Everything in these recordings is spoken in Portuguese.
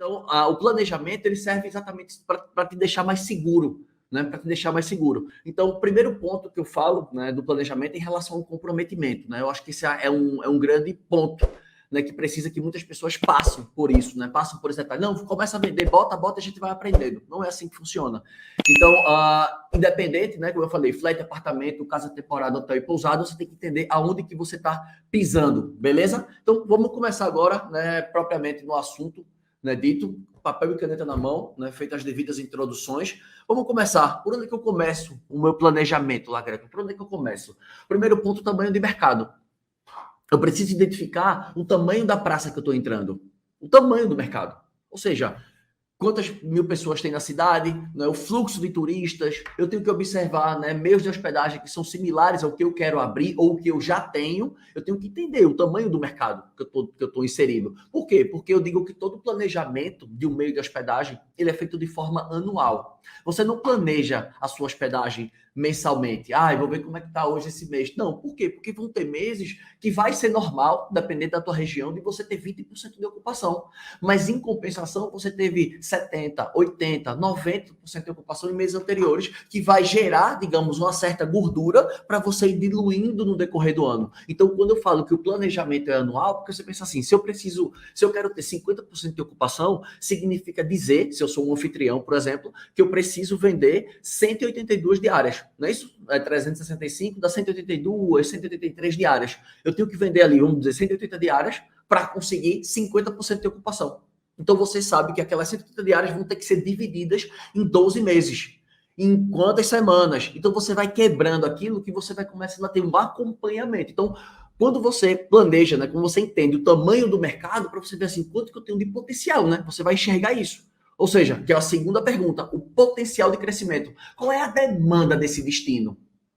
Então, o planejamento ele serve exatamente para te deixar mais seguro, né? Para te deixar mais seguro. Então, o primeiro ponto que eu falo, né, do planejamento é em relação ao comprometimento, né? Eu acho que esse é um grande ponto, né, que precisa que muitas pessoas passem por isso, né? Passam por esse detalhe. Não, começa a vender, bota, a gente vai aprendendo. Não é assim que funciona. Então, independente, né, como eu falei, flat, apartamento, casa temporada, hotel e pousada, você tem que entender aonde que você está pisando, beleza? Então, vamos começar agora, né, propriamente no assunto, né, dito, papel e caneta na mão, né, feitas as devidas introduções. Vamos começar. Por onde que eu começo o meu planejamento lá, Greco? Por onde que eu começo? Primeiro ponto, tamanho de mercado. Eu preciso identificar o tamanho da praça que eu estou entrando, o tamanho do mercado. Ou seja, quantas mil pessoas tem na cidade, né, o fluxo de turistas, eu tenho que observar, né, meios de hospedagem que são similares ao que eu quero abrir ou que eu já tenho, eu tenho que entender o tamanho do mercado que eu estou inserido. Por quê? Porque eu digo que todo planejamento de um meio de hospedagem, ele é feito de forma anual. Você não planeja a sua hospedagem mensalmente. Eu vou ver como é que está hoje esse mês. Não, por quê? Porque vão ter meses que vai ser normal, dependendo da tua região, de você ter 20% de ocupação. Mas, em compensação, você teve 70%, 80%, 90% de ocupação em meses anteriores, que vai gerar, digamos, uma certa gordura para você ir diluindo no decorrer do ano. Então, quando eu falo que o planejamento é anual, porque você pensa assim, se eu quero ter 50% de ocupação, significa dizer, se eu sou um anfitrião, por exemplo, que eu preciso vender 182 diárias. Não é isso? É 365, dá 182, 183 diárias. Eu tenho que vender ali, vamos dizer, 180 diárias para conseguir 50% de ocupação. Então, você sabe que aquelas 180 diárias vão ter que ser divididas em 12 meses. Em quantas semanas? Então, você vai quebrando aquilo que você vai começando a ter um acompanhamento. Então, quando você planeja, né, quando você entende o tamanho do mercado, para você ver assim, quanto que eu tenho de potencial, né? Você vai enxergar isso. Ou seja, que é a segunda pergunta, o potencial de crescimento. Qual é a demanda desse destino?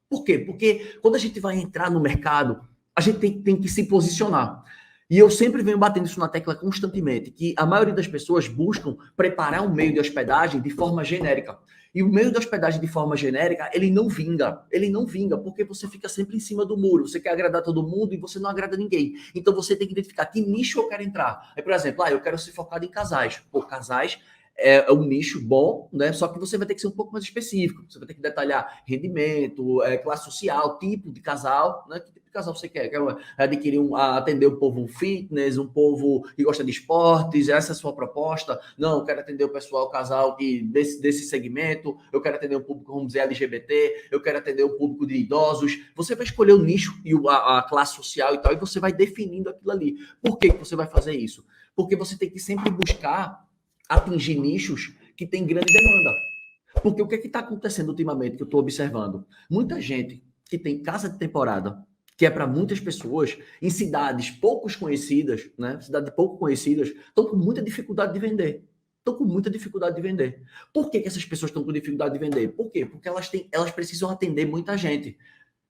Por quê? Porque quando a gente vai entrar no mercado, a gente tem que se posicionar. E eu sempre venho batendo isso na tecla constantemente, que a maioria das pessoas buscam preparar um meio de hospedagem de forma genérica. E o meio de hospedagem de forma genérica, ele não vinga. Ele não vinga, porque você fica sempre em cima do muro. Você quer agradar todo mundo e você não agrada ninguém. Então você tem que identificar que nicho eu quero entrar. Aí, por exemplo, eu quero ser focado em casais. Pô, casais é um nicho bom, né? Só que você vai ter que ser um pouco mais específico. Você vai ter que detalhar rendimento, classe social, tipo de casal, né? Que tipo de casal você quer? Quer adquirir atender um povo fitness, um povo que gosta de esportes? Essa é a sua proposta? Não, eu quero atender o pessoal, casal desse segmento. Eu quero atender um público, vamos dizer, LGBT. Eu quero atender um público de idosos. Você vai escolher o nicho e a classe social e tal, e você vai definindo aquilo ali. Por que você vai fazer isso? Porque você tem que sempre buscar atingir nichos que têm grande demanda. Porque o que está acontecendo ultimamente que eu estou observando? Muita gente que tem casa de temporada, que é para muitas pessoas, em cidades pouco conhecidas, né? Cidades pouco conhecidas, estão com muita dificuldade de vender. Estão com muita dificuldade de vender. Por que essas pessoas estão com dificuldade de vender? Por quê? Porque elas precisam atender muita gente.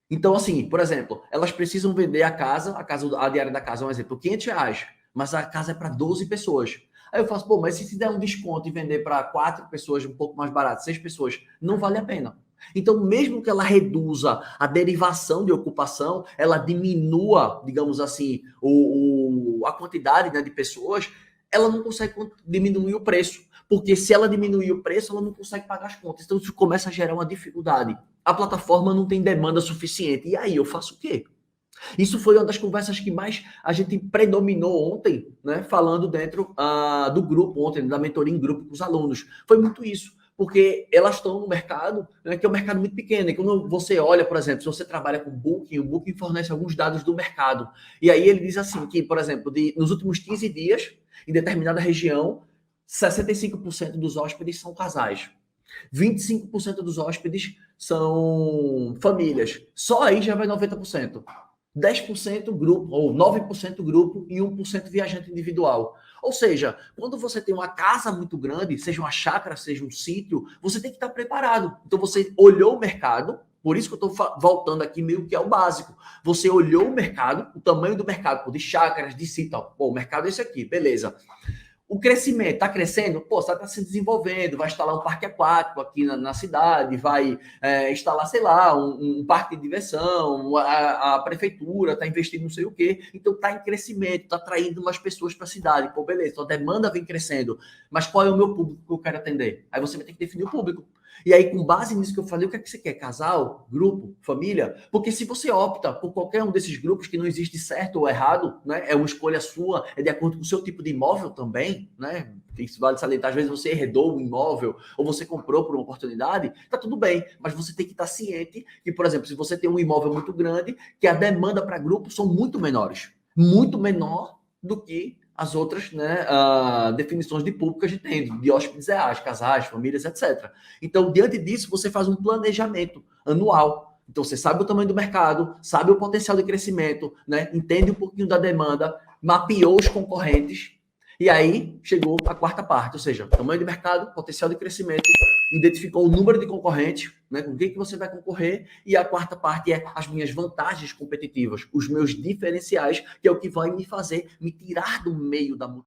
Então, assim, por exemplo, elas precisam vender a diária da casa, um exemplo, R$ 500, mas a casa é para 12 pessoas. Aí eu faço, mas se der um desconto e vender para 4 pessoas um pouco mais barato, 6 pessoas, não vale a pena. Então, mesmo que ela reduza a derivação de ocupação, ela diminua, digamos assim, a quantidade, né, de pessoas, ela não consegue diminuir o preço. Porque se ela diminuir o preço, ela não consegue pagar as contas. Então, isso começa a gerar uma dificuldade. A plataforma não tem demanda suficiente. E aí, eu faço o quê? Isso foi uma das conversas que mais a gente predominou ontem, né? Falando dentro do grupo ontem, da mentoria em grupo com os alunos. Foi muito isso. Porque elas estão no mercado, né, que é um mercado muito pequeno. E quando você olha, por exemplo, se você trabalha com o Booking fornece alguns dados do mercado. E aí ele diz assim que, por exemplo, nos últimos 15 dias, em determinada região, 65% dos hóspedes são casais. 25% dos hóspedes são famílias. Só aí já vai 90%. 10% grupo, ou 9% grupo e 1% viajante individual. Ou seja, quando você tem uma casa muito grande, seja uma chácara, seja um sítio, você tem que estar preparado. Então você olhou o mercado, por isso que eu estou voltando aqui meio que ao básico. Você olhou o mercado, o tamanho do mercado, de chácaras, de sítio. Bom, o mercado é esse aqui, beleza. O crescimento está crescendo? Pô, você está se desenvolvendo, vai instalar um parque aquático aqui na cidade, vai instalar, sei lá, um parque de diversão, a prefeitura está investindo não sei o quê. Então está em crescimento, está atraindo mais pessoas para a cidade. Pô, beleza, então a demanda vem crescendo. Mas qual é o meu público que eu quero atender? Aí você vai ter que definir o público. E aí, com base nisso que eu falei, o que é que você quer? Casal? Grupo? Família? Porque se você opta por qualquer um desses grupos, que não existe certo ou errado, né? É uma escolha sua, é de acordo com o seu tipo de imóvel também, né? Isso vale salientar, às vezes você herdou um imóvel ou você comprou por uma oportunidade, tá tudo bem, mas você tem que estar ciente que, por exemplo, se você tem um imóvel muito grande, que a demanda para grupos são muito menores, muito menor do que as outras, né, definições de público que a gente tem, de hóspedes reais, casais, famílias, etc. Então, diante disso, você faz um planejamento anual. Então, você sabe o tamanho do mercado, sabe o potencial de crescimento, né? Entende um pouquinho da demanda, mapeou os concorrentes, e aí chegou a quarta parte, ou seja, tamanho de mercado, potencial de crescimento, identificou o número de concorrentes, né, com quem que você vai concorrer, e a quarta parte é as minhas vantagens competitivas, os meus diferenciais, que é o que vai me fazer me tirar do meio da